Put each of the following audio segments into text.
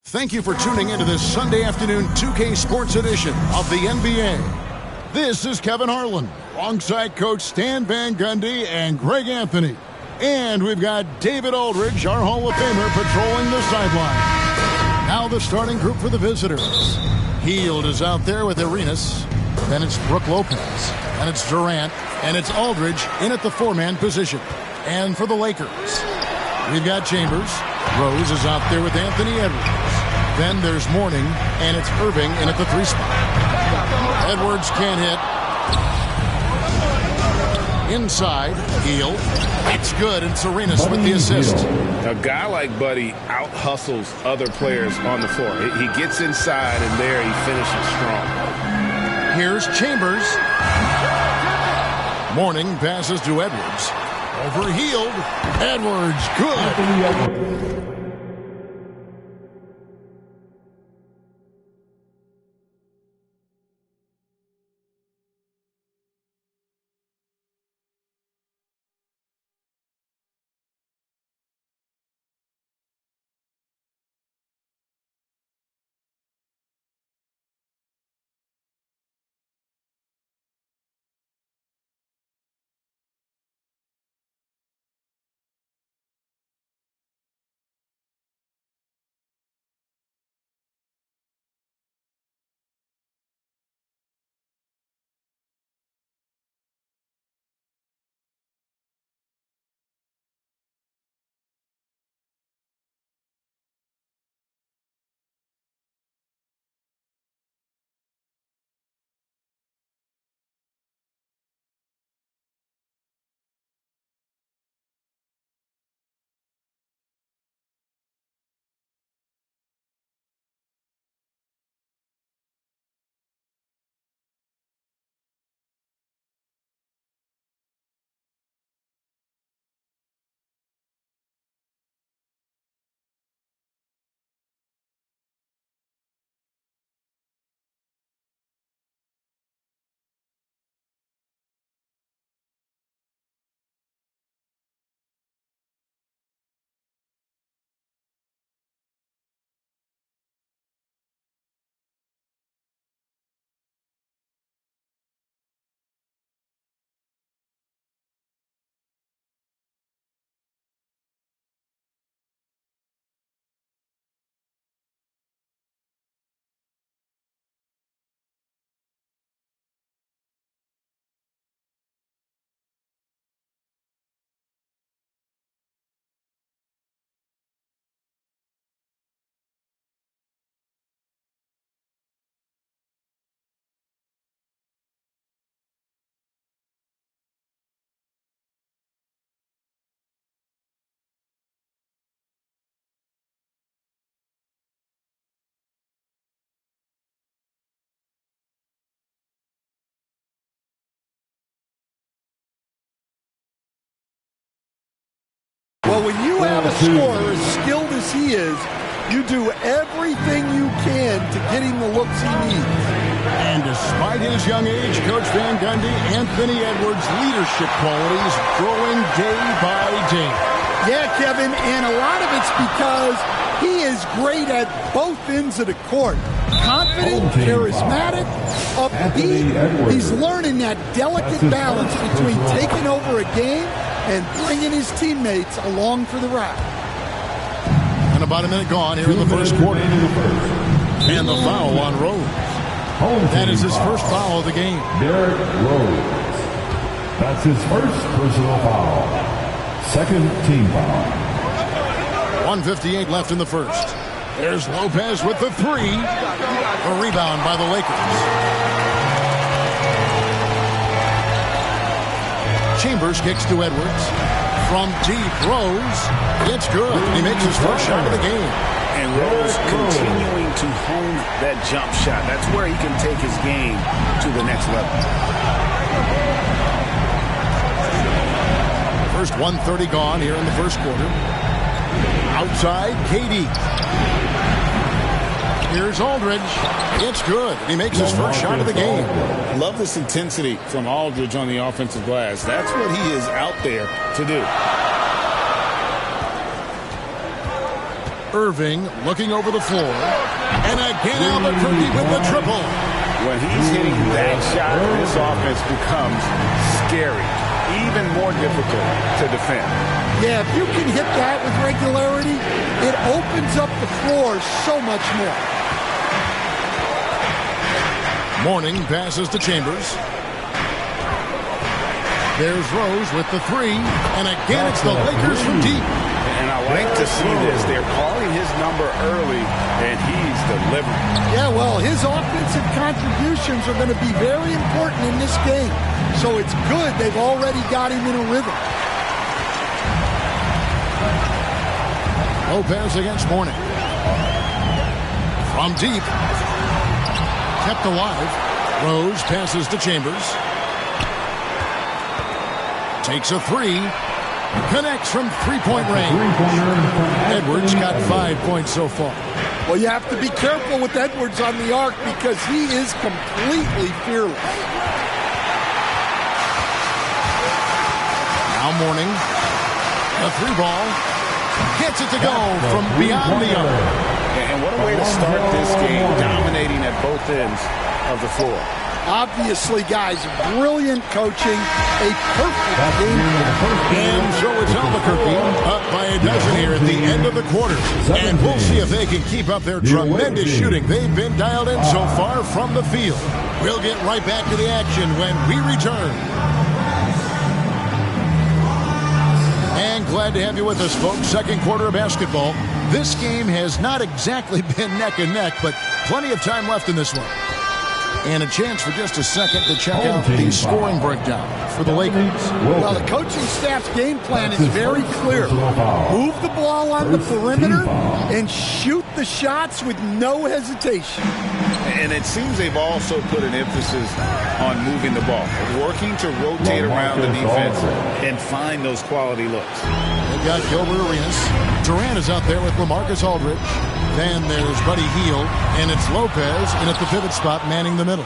Thank you for tuning into this Sunday afternoon 2K Sports edition of the NBA. This is Kevin Harlan, alongside Coach Stan Van Gundy and Greg Anthony. And we've got David Aldridge, our Hall of Famer, patrolling the sideline. Now the starting group for the visitors. Hield is out there with Arenas. Then it's Brook Lopez. And it's Durant. And it's Aldridge in at the four-man position. And for the Lakers, we've got Chambers. Rose is out there with Anthony Edwards. Then there's Mourning, and it's Irving in at the three spot. Edwards can't hit. Inside, Hield. It's good, and Arenas with the assist. A guy like Buddy out-hustles other players on the floor. He gets inside, and there he finishes strong. Here's Chambers. Mourning passes to Edwards. Over Hield. Edwards, good. Well, when you have a scorer as skilled as he is, you do everything you can to get him the looks he needs. And despite his young age, Coach Van Gundy, Anthony Edwards' leadership qualities growing day by day. Yeah, Kevin, and a lot of it's because he is great at both ends of the court. Confident, charismatic, upbeat. He's learning that delicate balance between taking over a game and bringing his teammates along for the ride. And about a minute gone here in the first quarter. And the foul on Rose. That is his first foul of the game. Derrick Rose. That's his first personal foul. Second team foul. 1:58 left in the first. There's Lopez with the three. A rebound by the Lakers. Chambers kicks to Edwards. From deep, Rose. It's good. He makes his first shot of the game. And Rose continuing to hone that jump shot. That's where he can take his game to the next level. First 1:30 gone here in the first quarter. Outside, KD. Here's Aldridge. It's good. He makes his first shot of the game. Love this intensity from Aldridge on the offensive glass. That's what he is out there to do. Irving looking over the floor. And again, Albuquerque with the triple. When he's hitting that shot, this offense becomes scary, even more difficult to defend. Yeah, if you can hit that with regularity, it opens up the floor so much more. Mourning passes to Chambers. There's Rose with the three. And again, it's the Lakers from deep. And I like to see this. They're calling his number early, and he's delivering. Yeah, well, his offensive contributions are going to be very important in this game. So it's good they've already got him in a rhythm. Lopez against Mourning. From deep. Kept alive. Rose passes to Chambers. Takes a three. Connects from three-point range. Edwards got 5 points so far. Well, you have to be careful with Edwards on the arc because he is completely fearless. Now Mourning. A three ball. Gets it to go from beyond the arc. And what a way to start this game, dominating at both ends of the floor. Obviously, guys, brilliant coaching, a perfect game. And so it's Albuquerque up by a dozen here at the end of the quarter. And we'll see if they can keep up their tremendous shooting. They've been dialed in so far from the field. We'll get right back to the action when we return. And glad to have you with us, folks. Second quarter of basketball. This game has not exactly been neck and neck, but plenty of time left in this one. And a chance for just a second to check out the scoring breakdown for the Lakers. Well, the coaching staff's game plan is very clear. Move the ball on the perimeter and shoot the shots with no hesitation. And it seems they've also put an emphasis on moving the ball, working to rotate around the defense and find those quality looks. They've got Gilbert Arenas. Durant is out there with LaMarcus Aldridge. Then there's Buddy Hield, and it's Lopez, and at the pivot spot, manning the middle.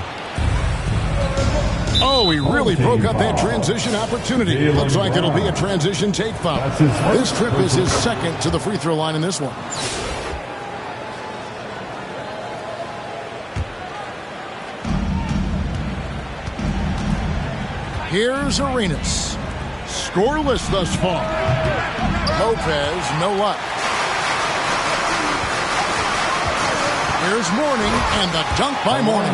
Oh, he really broke up that transition opportunity. Looks like it'll be a transition take foul. This trip is his second to the free throw line in this one. Here's Arenas. Scoreless thus far. Lopez, no luck. Here's Mourning, and the dunk by Mourning.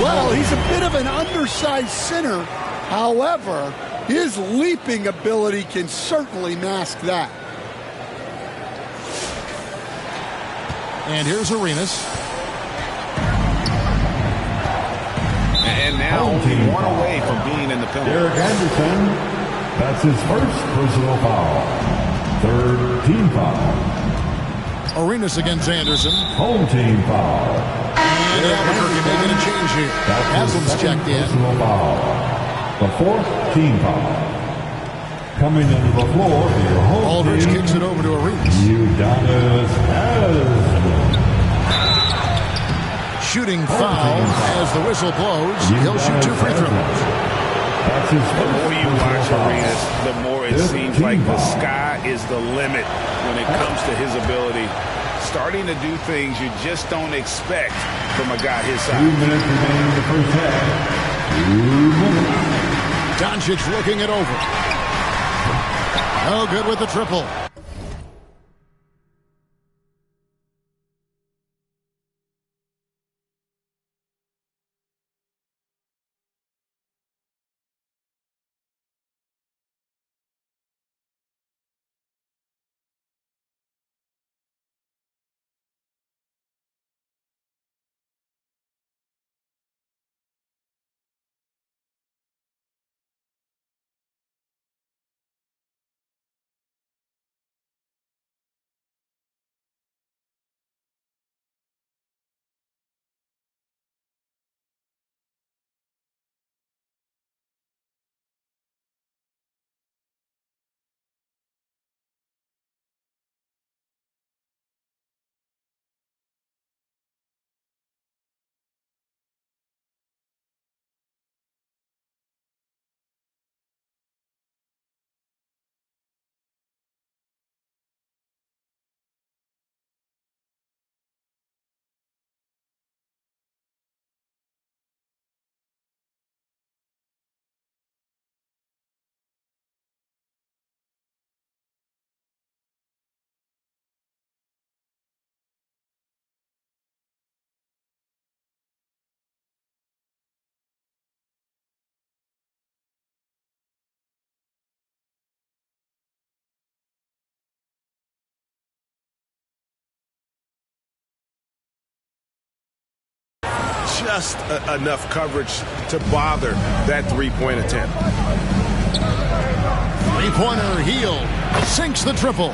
Well, he's a bit of an undersized center. However, his leaping ability can certainly mask that. And here's Arenas. And now only one away from being in the penalty. Derek Anderson, that's his first personal foul. Third team foul. Arenas against Anderson. Home team foul. And Albuquerque making a change here. Haslam's checked in. Foul. The fourth team foul. Coming into the floor for your home Aldridge team. kicks it over to Arenas. Udonis Haslam. Shooting foul as the whistle blows. He'll shoot 2 free throws. The more you watch Arenas, the more it seems like the sky is the limit when it comes to his ability. Starting to do things you just don't expect from a guy his size. 2 minutes remaining in the first half. 2 minutes. Doncic looking it over. No good with the triple. just enough coverage to bother that three-point attempt. Three-pointer, Hield sinks the triple.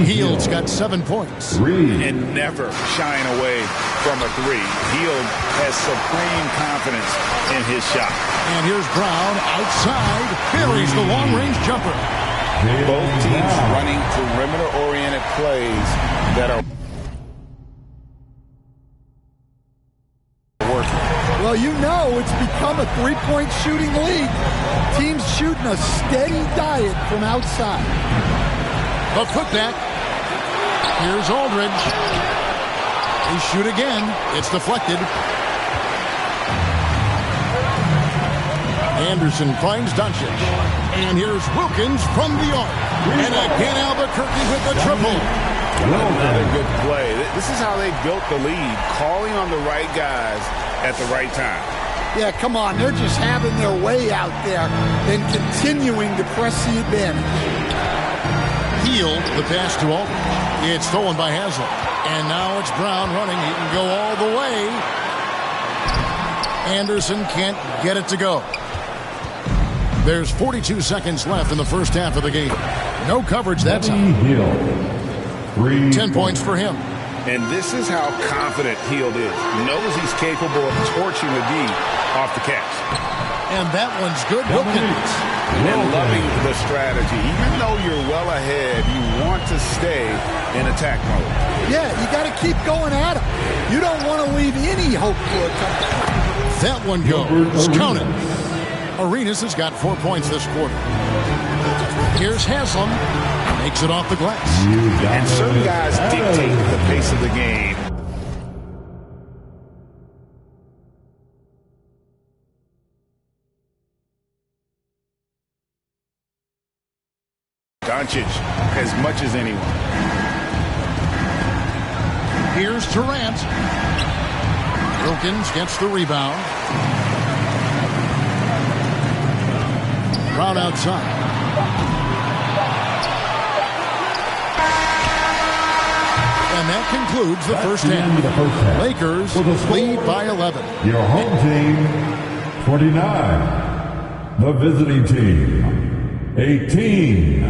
Hield's got 7 points. And never shying away from a three. Hield has supreme confidence in his shot. And here's Brown outside. Buries the long-range jumper. Both teams running perimeter-oriented plays that are working. Well, you know it's become a three-point shooting league. Teams shooting a steady diet from outside. The putback. Here's Aldridge. They shoot again. It's deflected. Anderson finds Doncic. And here's Wilkins from the arc. And again Albuquerque with the triple. Another good play. This is how they built the lead, calling on the right guys at the right time. Yeah, come on. They're just having their way out there and continuing to press the advantage. Hield, the pass to Aldridge. It's stolen by Haslem. And now it's Brown running. He can go all the way. Anderson can't get it to go. There's 42 seconds left in the first half of the game. No coverage that time. 10 points for him. And this is how confident Hield is. Knows he's capable of torching the D off the catch. And that one's good. Wilkins. And loving the strategy. Even though you're well ahead, you want to stay in attack mode. Yeah, you got to keep going at him. You don't want to leave any hope for a comeback. That one goes. Count it. Arenas has got 4 points this quarter. Here's Haslem. Makes it off the glass. And certain guys dictate the pace of the game. Doncic as much as anyone. Here's Durant. Wilkins gets the rebound. Brown outside. And that concludes the first half. Lakers lead by 11. Your home team, 49. The visiting team, 18.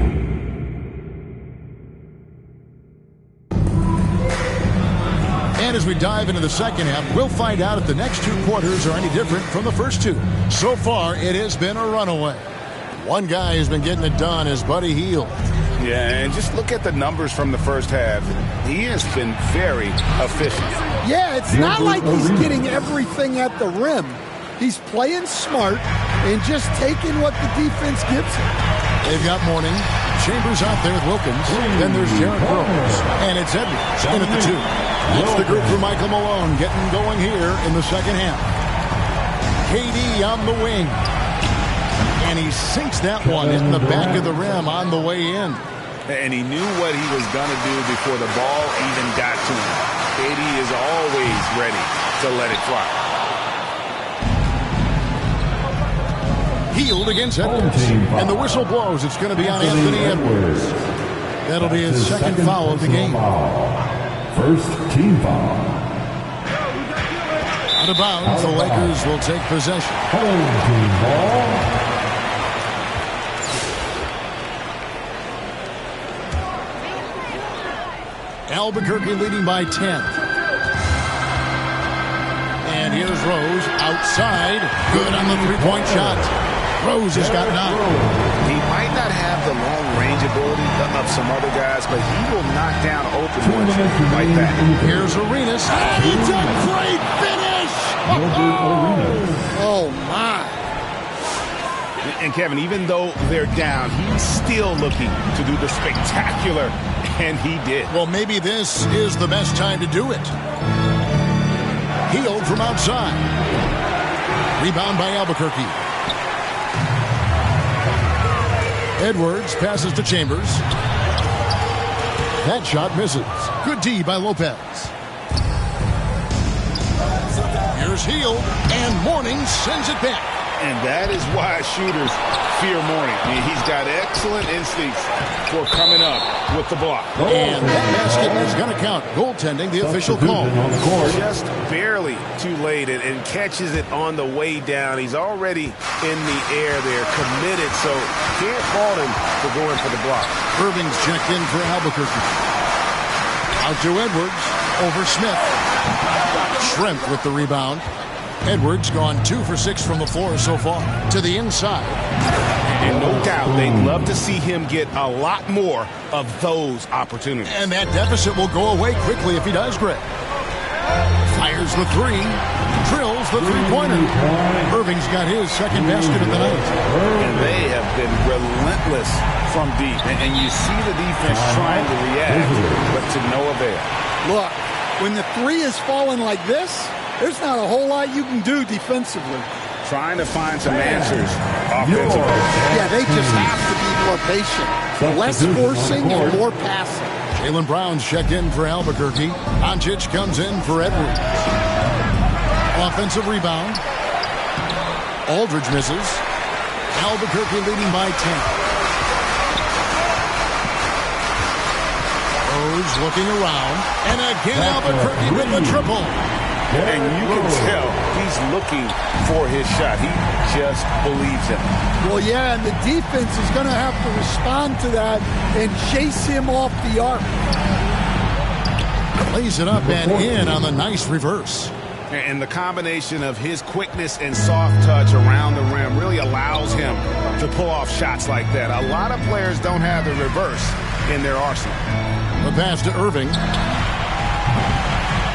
And as we dive into the second half, we'll find out if the next 2 quarters are any different from the first 2. So far, it has been a runaway. One guy who's been getting it done is Buddy Hield. Yeah, and just look at the numbers from the first half. He has been very efficient. Yeah, it's not like he's getting everything at the rim. He's playing smart and just taking what the defense gives him. They've got Mourning. Chambers out there with Wilkins. Then there's Jared Rose. And it's Edwards in at the 2. It's the group for Michael Malone getting going here in the second half. KD on the wing. And he sinks that one in the back of the rim on the way in. And he knew what he was going to do before the ball even got to him. KD is always ready to let it fly. Hield against Edwards. And the whistle blows. It's going to be on Anthony Edwards. That'll be his second foul of the game. First team foul. Out of bounds, the Lakers will take possession. Home team ball. Albuquerque leading by 10. And here's Rose outside. Good on the three-point shot. Rose has got 9. He might not have the long-range ability of some other guys, but he will knock down open ones like that. Here's Arenas. And it's a great finish! Oh, my. And Kevin, even though they're down, he's still looking to do the spectacular, and he did. Well, maybe this is the best time to do it. Hield from outside. Rebound by Albuquerque. Edwards passes to Chambers. That shot misses. Good D by Lopez. Here's Hield, and Mourning sends it back. And that is why shooters fear Mourning. I mean, he's got excellent instincts for coming up with the block. And that basket is going to count. Goaltending, the official call. Just barely too late and catches it on the way down. He's already in the air there, committed, so can't fault him for going for the block. Irving's checked in for Albuquerque. Out to Edwards, over Smith. Shrimp with the rebound. Edwards gone 2 for 6 from the floor so far. To the inside. And no doubt they'd love to see him get a lot more of those opportunities. And that deficit will go away quickly if he does, Greg. Fires the three. Drills the three-pointer. Irving's got his second basket of the night. And they have been relentless from deep. And you see the defense trying to react, but to no avail. Look, when the three is falling like this, there's not a whole lot you can do defensively. Trying to find some answers offensively. Yeah, they just have to be more patient. Less forcing and more passing. Jaylen Brown's checked in for Albuquerque. Doncic comes in for Edwards. Offensive rebound. Aldridge misses. Albuquerque leading by 10. Rose looking around. And again Albuquerque with the triple. And you can tell he's looking for his shot. He just believes it. Well, yeah, and the defense is going to have to respond to that and chase him off the arc. Lays it up and in on the nice reverse. And the combination of his quickness and soft touch around the rim really allows him to pull off shots like that. A lot of players don't have the reverse in their arsenal. The pass to Irving.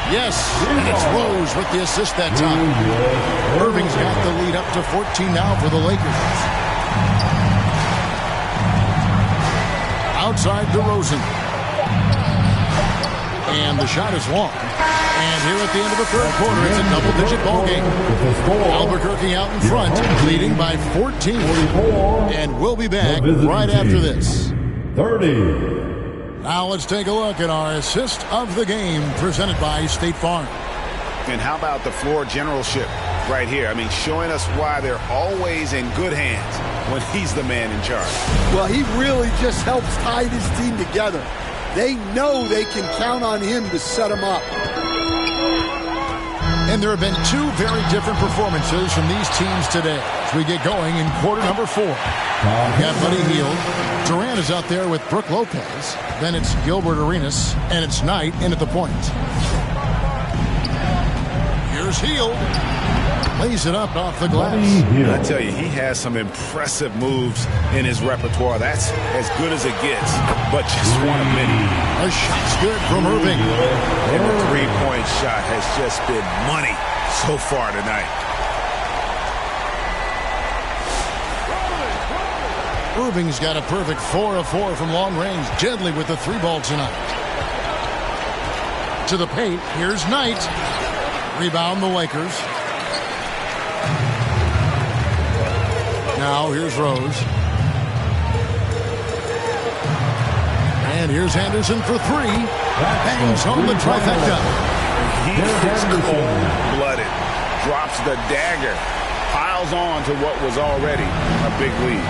Yes, and it's Rose with the assist that time. Irving's got the lead up to 14 now for the Lakers. Outside DeRozan. And the shot is long. And here at the end of the third quarter, it's a double-digit ball game. Albuquerque out in front, leading by 14. And we'll be back right after this. 30. Now let's take a look at our assist of the game presented by State Farm. And how about the floor generalship right here? I mean, showing us why they're always in good hands when he's the man in charge. Well, he really just helps tie this team together. They know they can count on him to set them up. And there have been two very different performances from these teams today as we get going in quarter number 4. We've got Buddy Hield. Durant is out there with Brook Lopez. Then it's Gilbert Arenas, and it's Knight in at the point. Here's Hield. Lays it up off the glass. I tell you, he has some impressive moves in his repertoire. That's as good as it gets, but just one of many. A shot's good from Irving. And the three-point shot has just been money so far tonight. Irving's got a perfect 4 of 4 from long range. Deadly with the 3-ball tonight. To the paint, here's Knight. Rebound the Lakers. Now here's Rose. And here's Anderson for 3. Bangs home the trifecta. He is cold-blooded. Drops the dagger. Piles on to what was already a big lead.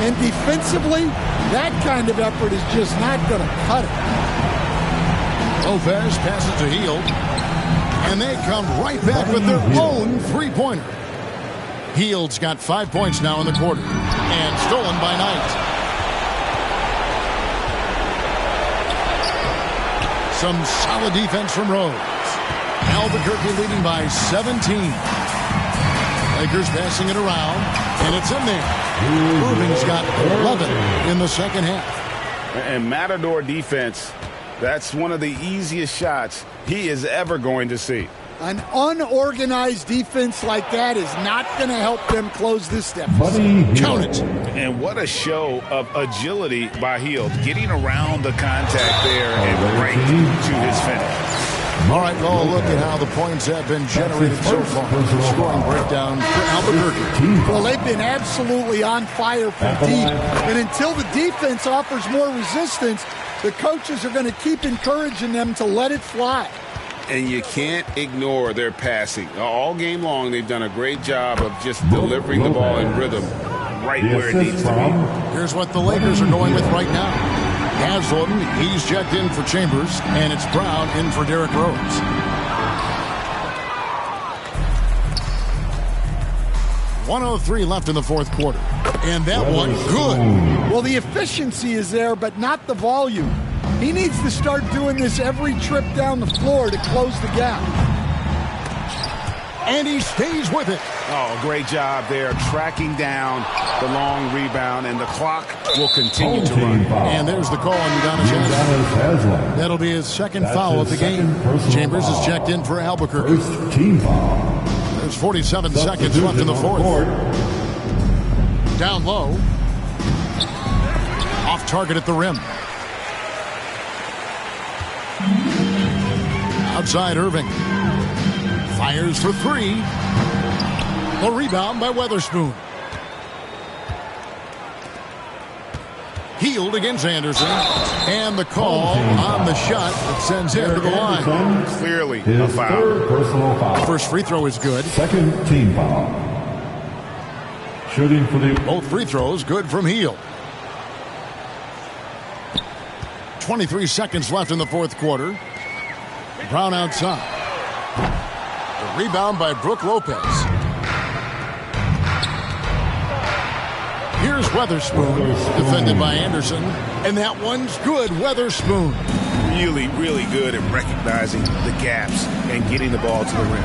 And defensively, that kind of effort is just not going to cut it. Lopez passes to Hield. And they come right back with their own three-pointer. Hield's got 5 points now in the quarter. And stolen by Knight. Some solid defense from Rose. Albuquerque leading by 17. Lakers passing it around. And it's in there. Irving's got 11 in the second half. And Matador defense, that's one of the easiest shots he is ever going to see. An unorganized defense like that is not going to help them close this deficit. Count it. And what a show of agility by Hield, getting around the contact there and right to his finish. All right, well, look at how the points have been generated so far. Scoring breakdown for Albuquerque. Well, they've been absolutely on fire from deep. And until the defense offers more resistance, the coaches are going to keep encouraging them to let it fly. And you can't ignore their passing. All game long, they've done a great job of just delivering the ball in rhythm right where it needs to be. Here's what the Lakers are going with right now. Haslem, he's checked in for Chambers, and it's Brown in for Derrick Rose. .103 left in the fourth quarter. And that one, good. Well, the efficiency is there, but not the volume. He needs to start doing this every trip down the floor to close the gap. And he stays with it. Oh, great job there, tracking down the long rebound, and the clock will continue to run. And there's the call on Udonis Haslem. That'll be his second foul of the game. Chambers is checked in for Albuquerque. First team foul. There's 47 seconds left in the fourth. Down low. Off target at the rim. Outside Irving. Fires for three. The rebound by Weatherspoon. Healed against Anderson. And the call on the shot that sends him to the line. Clearly a His foul. third personal foul. First free throw is good. Second team foul. Shooting for the... Both free throws good from Hield. 23 seconds left in the fourth quarter. Brown outside. The rebound by Brook Lopez. Here's Weatherspoon, defended by Anderson. And that one's good, Weatherspoon. Really, really good at recognizing the gaps and getting the ball to the rim.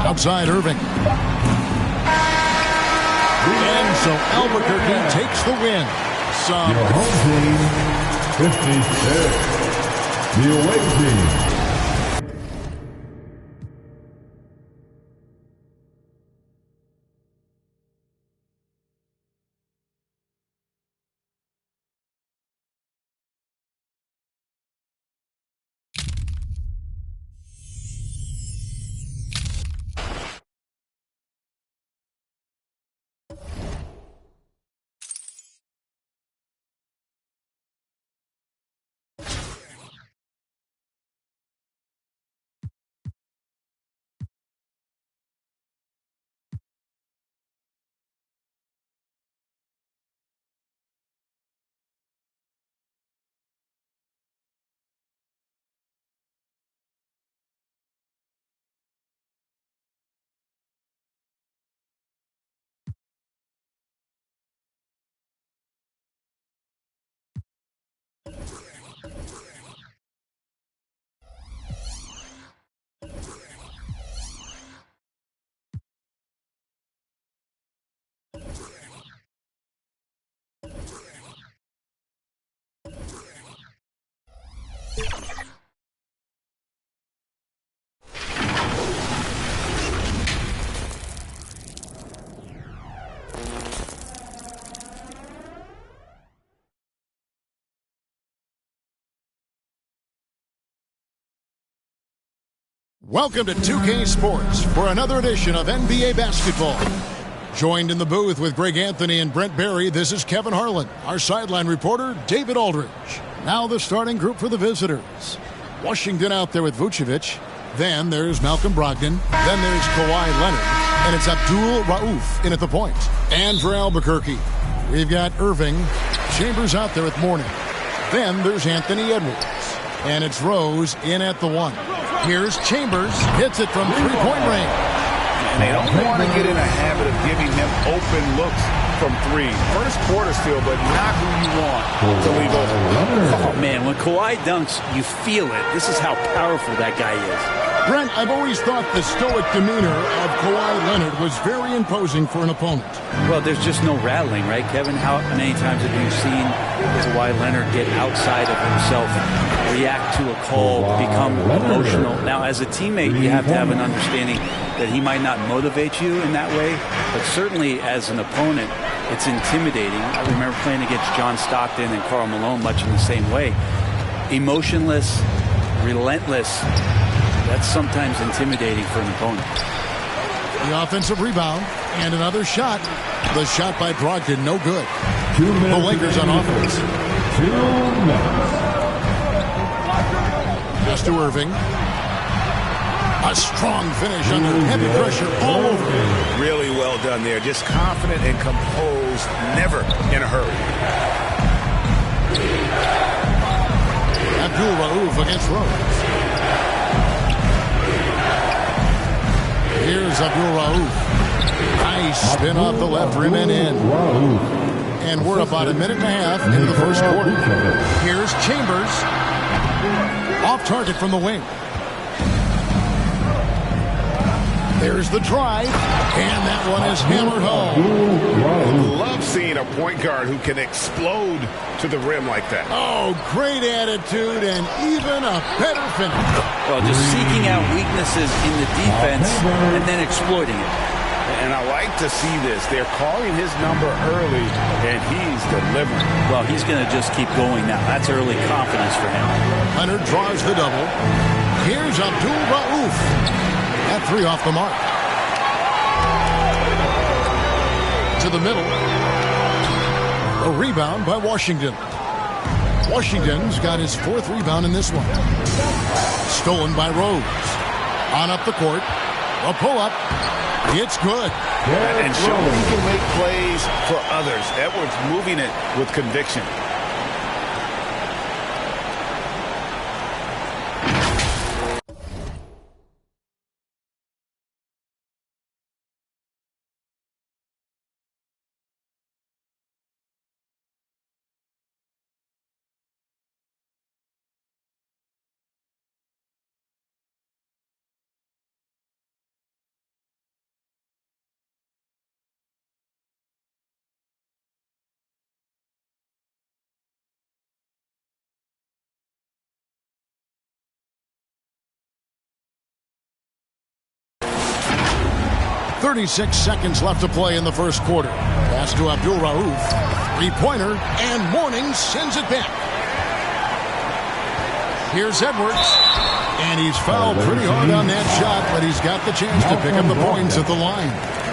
Outside Irving. And so Albuquerque takes the win. Your home team, 56. The away team. Welcome to 2K Sports for another edition of NBA basketball. Joined in the booth with Greg Anthony and Brent Barry, this is Kevin Harlan. Our sideline reporter, David Aldridge. Now the starting group for the visitors. Washington out there with Vucevic. Then there's Malcolm Brogdon. Then there's Kawhi Leonard. And it's Abdul Rauf in at the point. And for Albuquerque, we've got Irving. Chambers out there with Mourning. Then there's Anthony Edwards. And it's Rose in at the one. Here's Chambers. Hits it from three-point range. And they don't want to get in a habit of giving him open looks from three. First quarter still, but not who you want to leave open. Oh, man, when Kawhi dunks, you feel it. This is how powerful that guy is. Brent, I've always thought the stoic demeanor of Kawhi Leonard was very imposing for an opponent. Well, there's just no rattling, right, Kevin? How many times have you seen Kawhi Leonard get outside of himself, react to a call, become emotional? Now, as a teammate, you have to have an understanding that he might not motivate you in that way, but certainly as an opponent, it's intimidating. I remember playing against John Stockton and Karl Malone much in the same way. Emotionless, relentless. That's sometimes intimidating for an opponent. The offensive rebound and another shot. The shot by Brogdon, no good. 2 minutes. The Lakers on offense. 2 minutes. Pass to Irving. A strong finish under heavy pressure all over. Really well done there. Just confident and composed, never in a hurry. Abdul Rauf against Rose. Here's Abdul Rauf. Nice spin off the left rim and in. And we're about a minute and a half into the first quarter. Here's Chambers. Off target from the wing. There's the drive, and that one is hammered home. Love seeing a point guard who can explode to the rim like that. Oh, great attitude and even a better finish. Well, just seeking out weaknesses in the defense and then exploiting it. And I like to see this. They're calling his number early, and he's delivering. Well, he's going to just keep going now. That's early confidence for him. Leonard draws the double. Here's Abdul Rauf. That three off the mark. To the middle. A rebound by Washington. Washington's got his fourth rebound in this one. Stolen by Rose. On up the court. A pull-up. It's good. And showing he can make plays for others. Edwards moving it with conviction. .36 seconds left to play in the first quarter. Pass to Abdul Rauf. Three-pointer, and Mourning sends it back. Here's Edwards. And he's fouled pretty hard on that shot, but he's got the chance to pick up the points at the line.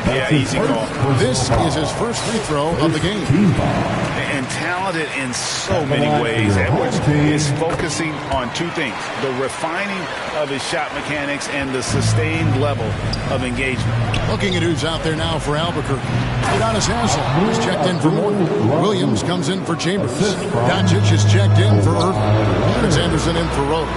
Yeah, easy call. This is his first free throw of the game. And talented in so many ways. Edwards is focusing on two things: the refining of his shot mechanics and the sustained level of engagement. Looking at who's out there now for Albuquerque. Udonis Haslem is checked in for Mourning. Williams comes in for Chambers. Doncic is checked in for Irving. Chris Anderson in for Rose.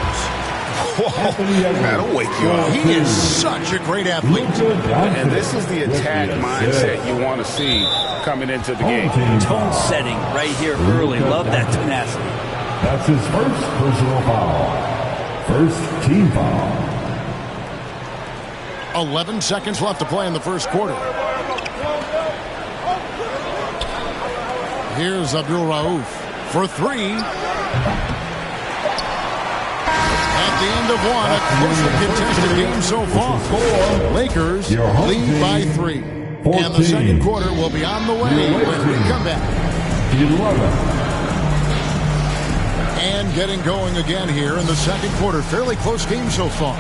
Whoa, that'll wake you up. He is such a great athlete. And this is the attack mindset you want to see coming into the game. Tone setting right here early. Love that tenacity. That's his first personal foul. First team foul. 11 seconds left to play in the first quarter. Here's Abdul Rauf for three. At the end of one, a closely contested game so far. Lakers lead by 3. 14. And the second quarter will be on the way when we come back. 11. And getting going again here in the second quarter. Fairly close game so far.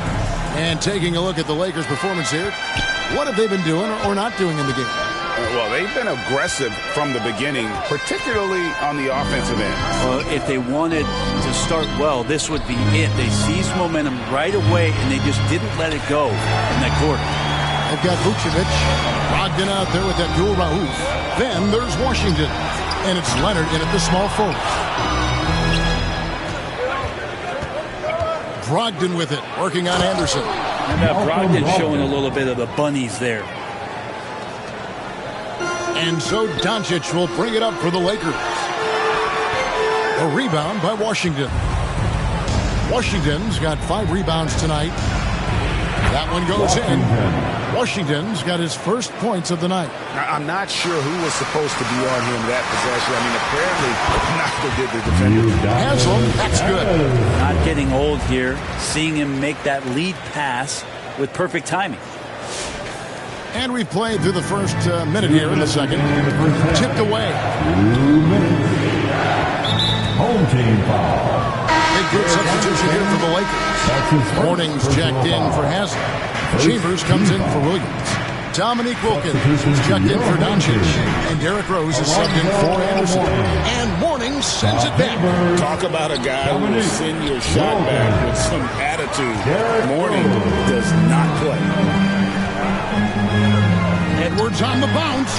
And taking a look at the Lakers' performance here, what have they been doing or not doing in the game? Well, they've been aggressive from the beginning, particularly on the offensive end. Well, if they wanted to start well, this would be it. They seized momentum right away, and they just didn't let it go in that quarter. They've got Vucevic, Brogdon out there with Abdul Rauf. Then there's Washington, and it's Leonard in at the small forward. Brogdon with it, working on Anderson. And Brogdon showing a little bit of the bunnies there. And so Doncic will bring it up for the Lakers. A rebound by Washington. Washington's got 5 rebounds tonight. That one goes in. Washington's got his first points of the night. I'm not sure who was supposed to be on him that possession. I mean, apparently, neither did the defender. Haslam, that's good. Not getting old here. Seeing him make that lead pass with perfect timing. And we played through the first minute here in the second. Tipped away. 2 minutes. Home team foul. Big good substitution here for the Lakers. Mourning's checked in for Haslem. Chambers comes in for Williams. Dominique Wilkins is checked in for Doncic. And Derrick Rose is subbed in for Anderson. And Mourning sends it back. Talk about a guy who will send your shot back with some attitude. Mourning does not play. Edwards on the bounce.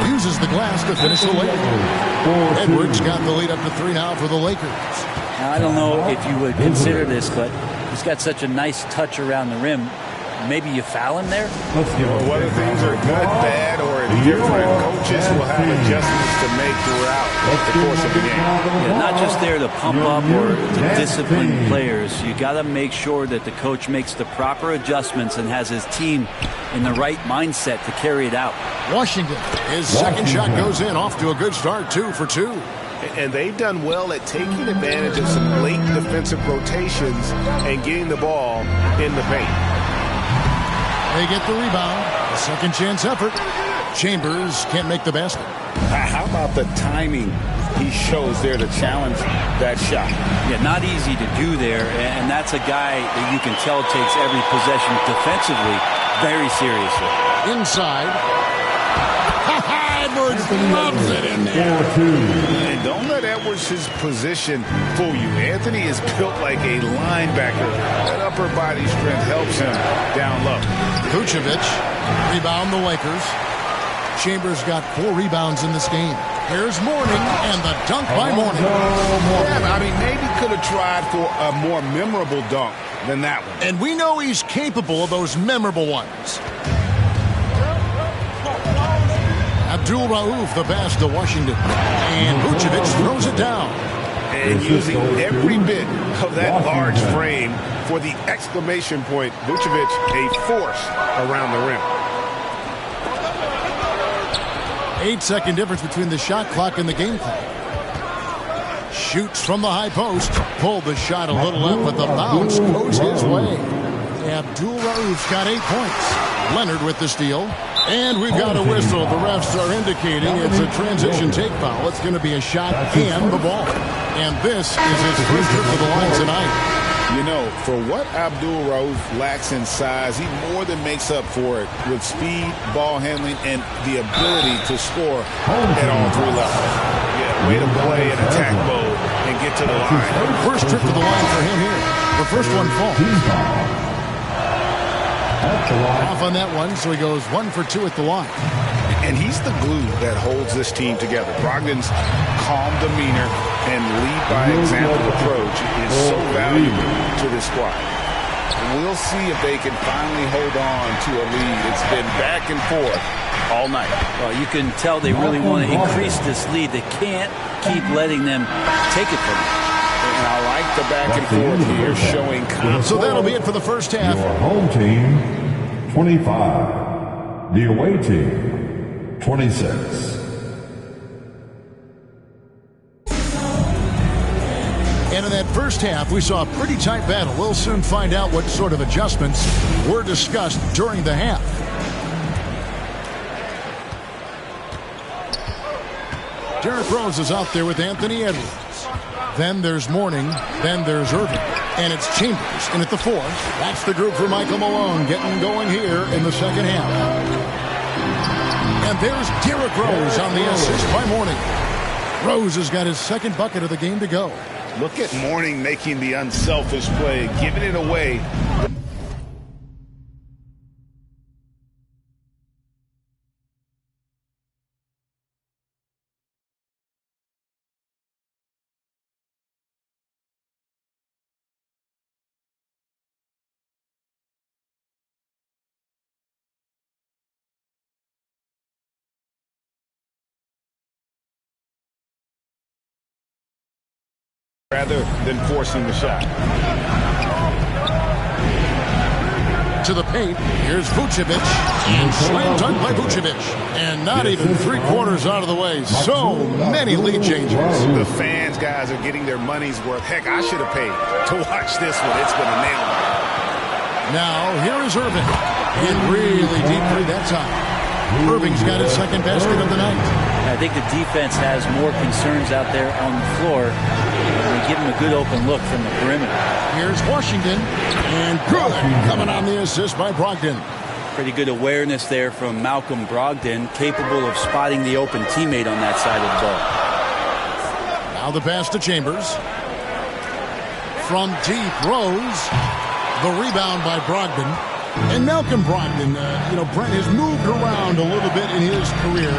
Uses the glass to finish the Lakers. Edwards got the lead up to 3 now for the Lakers. Now, I don't know if you would consider this, but he's got such a nice touch around the rim. Maybe you foul him there? Whether things are good, bad, or indifferent, coaches will have adjustments to make throughout the course of the game. Yeah, not just there to pump up or to discipline players. You got to make sure that the coach makes the proper adjustments and has his team in the right mindset to carry it out. Washington, his second shot goes in, off to a good start, 2 for 2. And they've done well at taking advantage of some late defensive rotations and getting the ball in the paint. They get the rebound. A second chance effort. Chambers can't make the basket. How about the timing he shows there to challenge that shot? Yeah, not easy to do there, and that's a guy that you can tell takes every possession defensively very seriously. Inside. Edwards loves it in there. And don't let Edwards' position fool you. Anthony is built like a linebacker. That upper body strength helps him down low. Vucevic, rebound the Lakers. Chambers got 4 rebounds in this game. Here's Mourning, and the dunk by Mourning. Yeah, I mean, maybe could have tried for a more memorable dunk than that one. And we know he's capable of those memorable ones. Abdul Rauf the pass to Washington. And Vucevic throws it down. And using every bit of that large frame for the exclamation point, Vucevic a force around the rim. 8-second difference between the shot clock and the game clock. Shoots from the high post. Pulled the shot a little left, but the bounce goes his way. Abdul Rauf got 8 points. Leonard with the steal. And we've got a whistle. The refs are indicating it's a transition take foul. It's going to be a shot and the ball. And this is his first trip to the line tonight. You know, for what Abdul Rauf lacks in size, he more than makes up for it with speed, ball handling, and the ability to score at all 3 levels. Yeah, way to play in attack mode and get to the line. First trip to the line for him here. The first one falls. Off on that one, so he goes 1 for 2 at the line. And he's the glue that holds this team together. Brogdon's calm demeanor and lead by example approach is so valuable to this squad. We'll see if they can finally hold on to a lead. It's been back and forth all night. Well, you can tell they really want to increase this lead. They can't keep letting them take it from them. And I like the back and forth here showing confidence. So that'll be it for the first half. Your home team, 25. The away team, 26. And in that first half, we saw a pretty tight battle. We'll soon find out what sort of adjustments were discussed during the half. Derrick Rose is out there with Anthony Edwards. Then there's Mourning. Then there's Irving. And it's Chambers in at the 4. That's the group for Michael Malone getting going here in the second half. And there's Derrick Rose on the assist by Mourning. Rose has got his second bucket of the game to go. Look at Mourning making the unselfish play, giving it away. Rather than forcing the shot. To the paint, here's Vucevic. And slam dunk by Vucevic. And not even 3/4 out of the way. So many lead changes. The fans, guys, are getting their money's worth. Heck, I should have paid to watch this one. It's been a nail. Now, here is Irving. Hit really deep for that time. Irving's got his second basket of the night. I think the defense has more concerns out there on the floor. They give him a good open look from the perimeter. Here's Washington. And good. Coming on the assist by Brogdon. Pretty good awareness there from Malcolm Brogdon, capable of spotting the open teammate on that side of the ball. Now the pass to Chambers. From deep, Rose. The rebound by Brogdon. And Malcolm Brogdon, Brent has moved around a little bit in his career,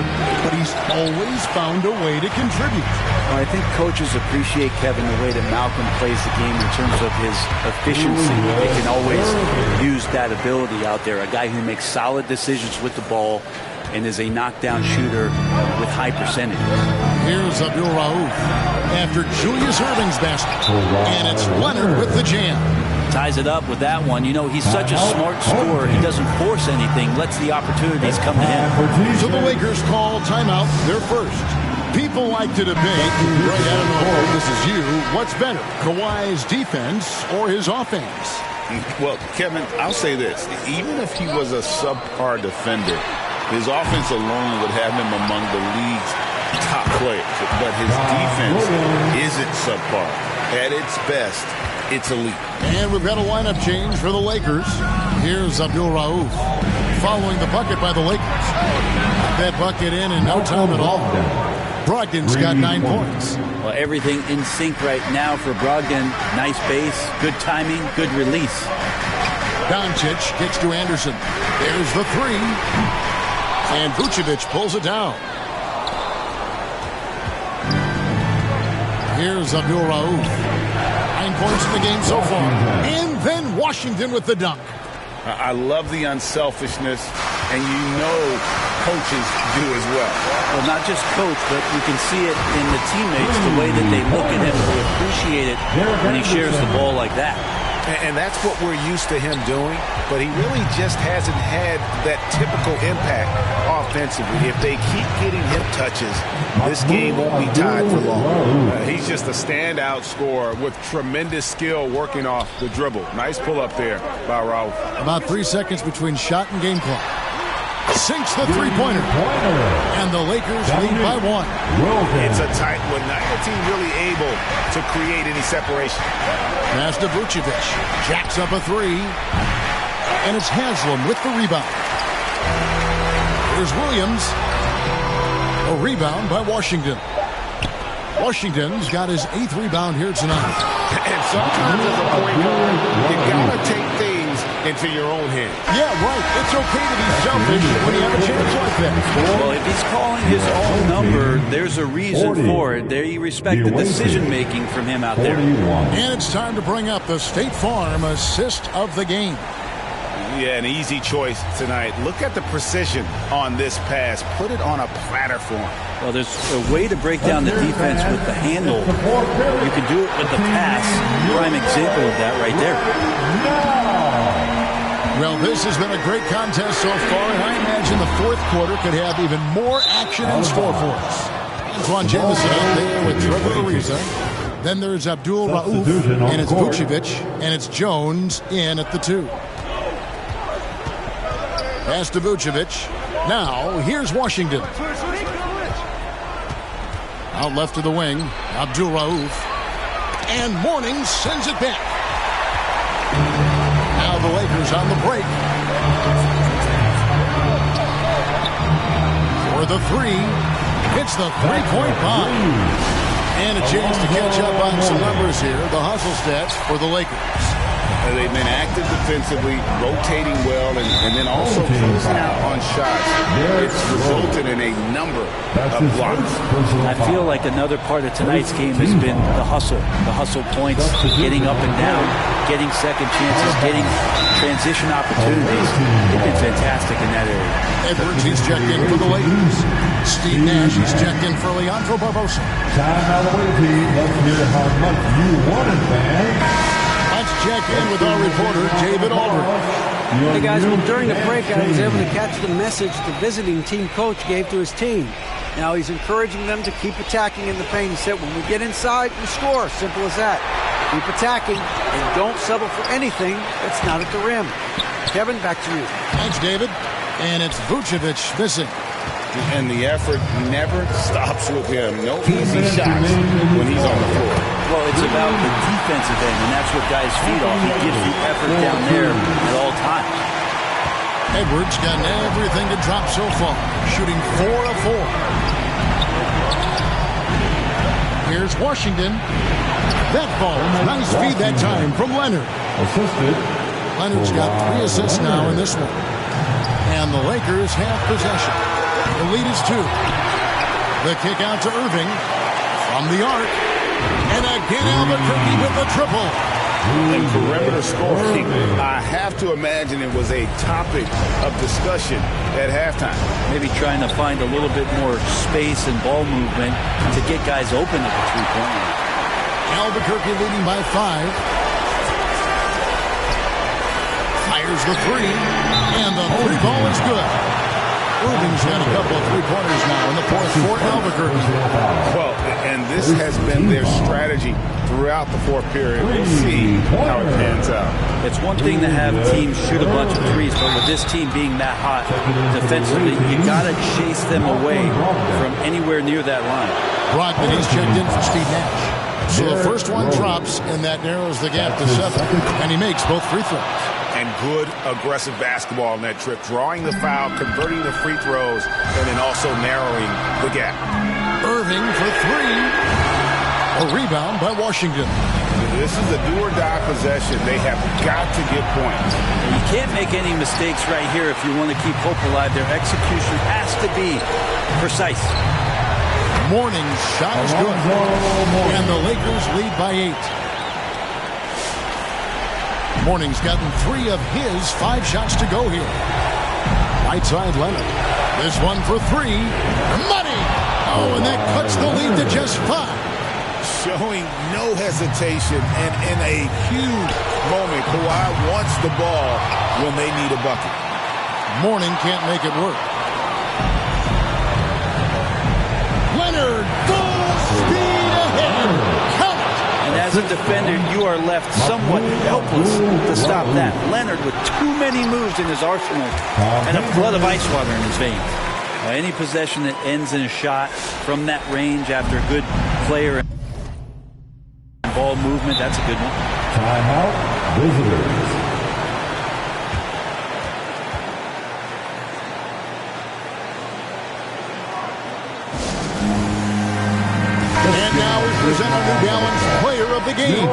but he's always found a way to contribute. Well, I think coaches appreciate, Kevin, the way that Malcolm plays the game in terms of his efficiency. They can always use that ability out there. A guy who makes solid decisions with the ball and is a knockdown shooter with high percentage. Here's Abdul Rauf after Julius Erving's basket. And it's Leonard with the jam. Ties it up with that one. He's such a smart scorer. He doesn't force anything, lets the opportunities come to him. So the Lakers call timeout, their first. People like to debate, Greg, I don't know if this is you, what's better, Kawhi's defense or his offense? Well, Kevin, I'll say this. Even if he was a subpar defender, his offense alone would have him among the league's top players. But his defense isn't subpar. At its best, it's elite. And we've got a lineup change for the Lakers. Here's Abdul Rauf following the bucket by the Lakers. That bucket in no time at all. Brogdon's got 9 points. Well, everything in sync right now for Brogdon. Nice base, good timing, good release. Doncic kicks to Anderson. There's the three. And Vucevic pulls it down. Here's Abdul Rauf. 9 points in the game so far. And then Washington with the dunk. I love the unselfishness, and coaches do as well. Well, not just coach, but you can see it in the teammates, the way that they look at him. They appreciate it when he shares the ball like that. And that's what we're used to him doing, but he really just hasn't had that typical impact offensively. If they keep getting him touches, this game won't be tied for long. He's just a standout scorer with tremendous skill working off the dribble. Nice pull up there by Rauf. About 3 seconds between shot and game clock. Sinks the three-pointer. And the Lakers lead by 1. It's a tight one. Neither team really able to create any separation. Pass to Vucevic. Jacks up a three. And it's Haslam with the rebound. Here's Williams. A rebound by Washington. Washington's got his 8th rebound here tonight. And sometimes as a point guard, you gotta take things into your own hands. Yeah, right. It's okay to be selfish when you have a chance like that. Well, if he's calling his own number, there's a reason for it. There you respect the decision-making from him out there. And it's time to bring up the State Farm assist of the game. Yeah, an easy choice tonight. Look at the precision on this pass. Put it on a platter for him. Well, there's a way to break down the defense with the handle. You can do it with the pass. Prime example of that right there. Well, this has been a great contest so far, and I imagine the fourth quarter could have even more action in store for us. Antoine Jamison out there with Trevor Ariza. Then there's Abdul Rauf, and it's Vucevic, and it's Jones in at the 2. Pass to Vucevic. Now, here's Washington. Out left to the wing, Abdul Rauf. And Mourning sends it back. Now the Lakers on the break. For the three. Hits the three-point bomb. And a chance to catch up on some numbers here. The hustle stats for the Lakers. They've been active defensively, rotating well, and then also closing out on shots. It's resulted in a number of blocks. I feel like another part of tonight's game has been the hustle points, getting up and down, getting second chances, getting transition opportunities. They've been fantastic in that area. Edwards, he's checked in for the Lakers. Steve Nash, he's checked in for Leandro Barbosa. Time out of the way, team. Let's hear how much you want it, man. Let's check in with our reporter, David Aldridge. Hey guys, well during the break I was able to catch the message the visiting team coach gave to his team. Now he's encouraging them to keep attacking in the paint. He said when we get inside, we score. Simple as that. Keep attacking and don't settle for anything that's not at the rim. Kevin, back to you. Thanks, David. And it's Vucevic missing. And the effort never stops with him. No easy shots when he's on the floor. Well, it's about the defensive end, and that's what guys feed off. He gives the effort down there at all times. Edwards gotten everything to drop so far, shooting 4 of 4. Here's Washington. That ball, nice feed that time from Leonard. Leonard's got 3 assists now in this one. And the Lakers have possession. The lead is 2. The kick out to Irving from the arc. And again, Albuquerque with the triple. And perimeter scoring, I have to imagine it was a topic of discussion at halftime. Maybe trying to find a little bit more space and ball movement to get guys open at the three-point line. Albuquerque leading by 5. Fires the 3, and the 3 ball is good. Irving's had a couple of 3-pointers now in the fourth for Albuquerque. Well, and this has been their strategy throughout the fourth period. We'll see how it pans out. It's one thing to have teams shoot a bunch of threes, but with this team being that hot defensively, you got to chase them away from anywhere near that line. Rodman is checked in for Steve Nash. So the first one drops, and that narrows the gap to 7. And he makes both free throws. And good aggressive basketball on that trip. Drawing the foul, converting the free throws, and then also narrowing the gap. Irving for 3. A rebound by Washington. This is a do-or-die possession. They have got to get points. You can't make any mistakes right here if you want to keep hope alive. Their execution has to be precise. Morning's shot is good. And the Lakers lead by 8. Morning's gotten 3 of his 5 shots to go here. Right side Leonard. This one for 3. Money! Oh, and that cuts the lead to just 5. Showing no hesitation and in a huge moment. Kawhi wants the ball when they need a bucket. Morning can't make it work. Leonard, full speed ahead. Count it. And as a defender, you are left somewhat helpless to stop that. Leonard with too many moves in his arsenal and a flood of ice water in his veins. Any possession that ends in a shot from that range after a good player and ball movement, that's a good one. Timeout, visitors. And now we present our New Balance Player of the Game.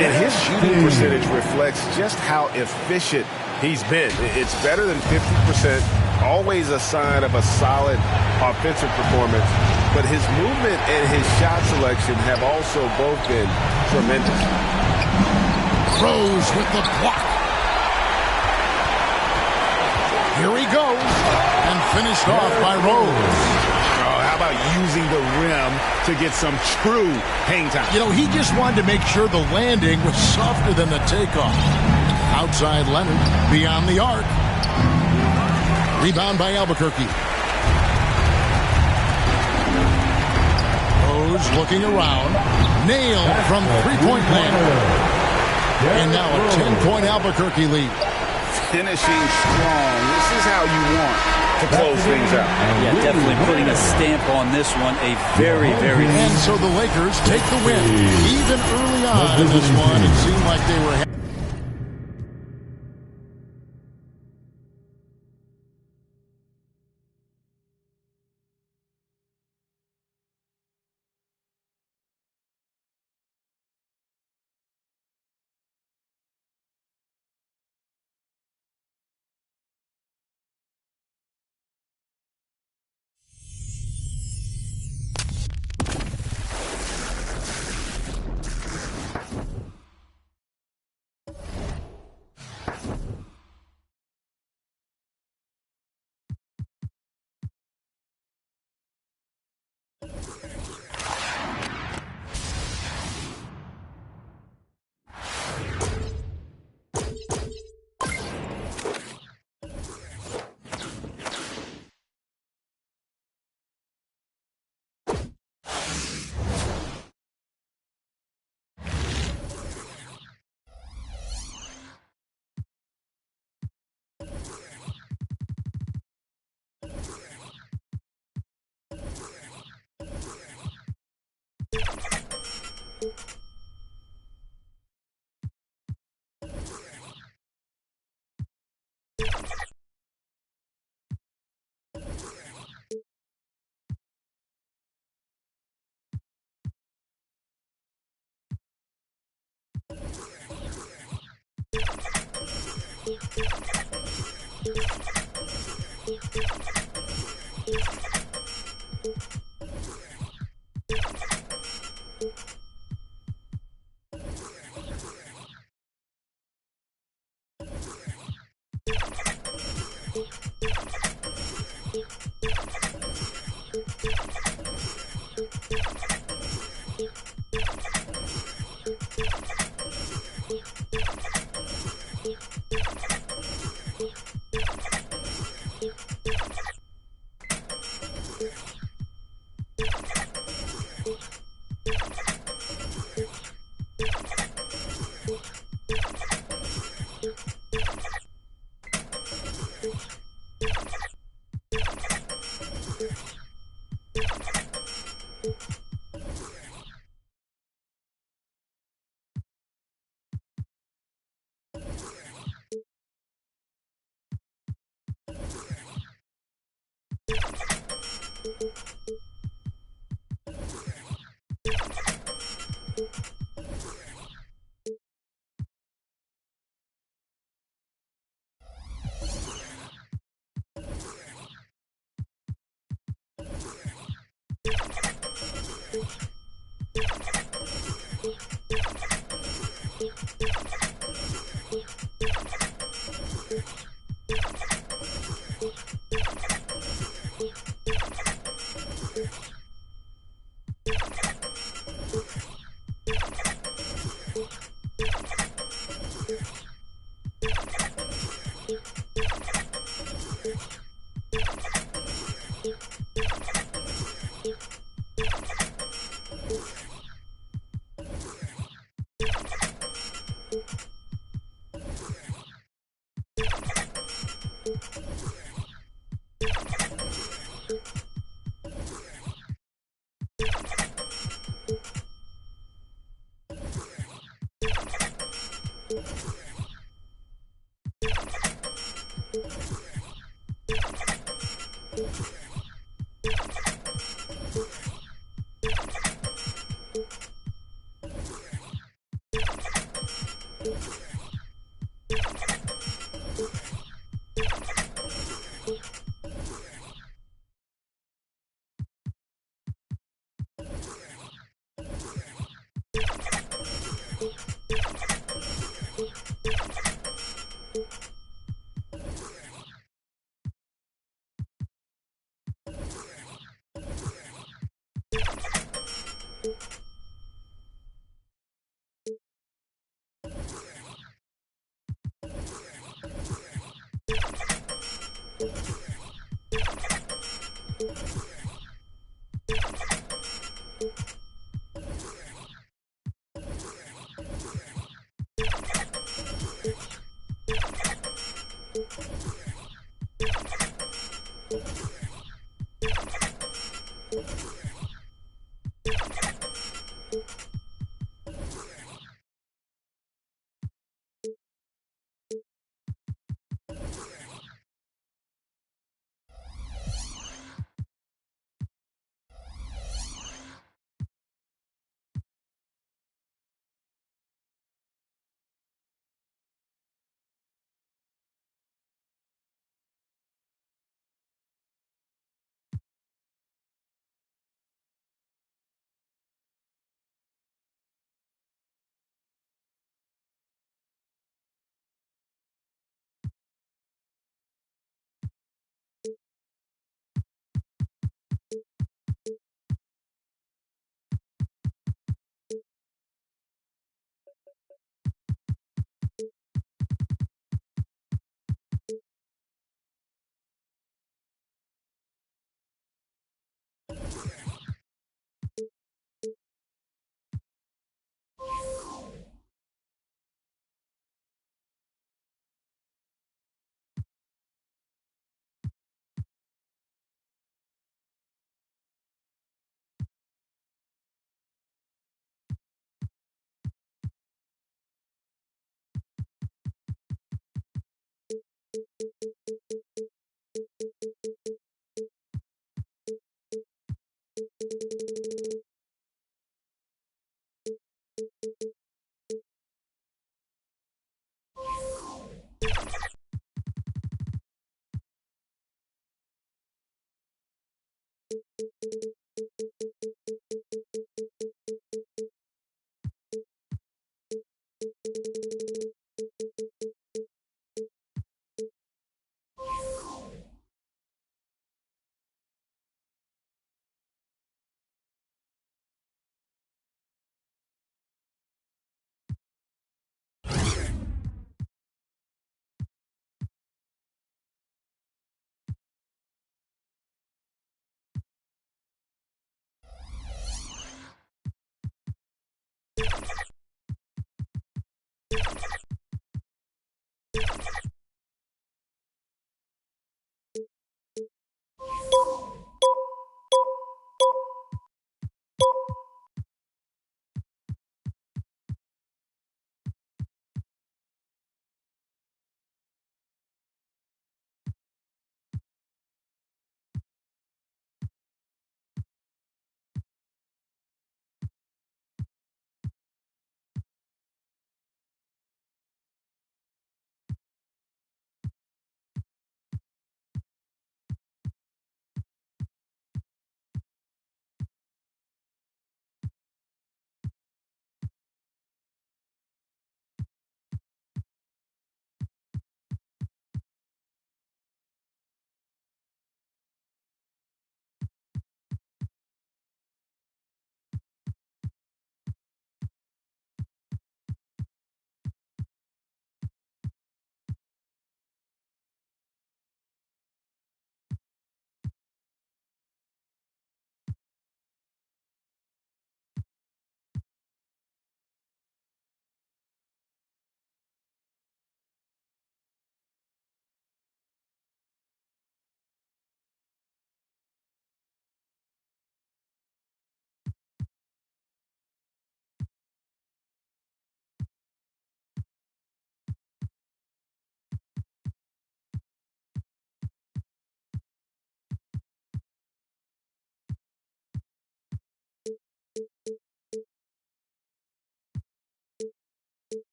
And his shooting percentage reflects just how efficient he's been. It's better than 50%, always a sign of a solid offensive performance. But his movement and his shot selection have also both been tremendous. Rose with the block. Here he goes. And finished off by Rose. How about using the rim to get some true hang time? You know, he just wanted to make sure the landing was softer than the takeoff. Outside Leonard, beyond the arc. Rebound by Albuquerque. Rose looking around. Nailed from three-point land. And now a 10-point Albuquerque lead. Finishing strong. This is how you want to close things out. Yeah, definitely putting a stamp on this one. A very, very... And so the Lakers take the win. Even early on in this one, it seemed like they were...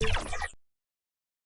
You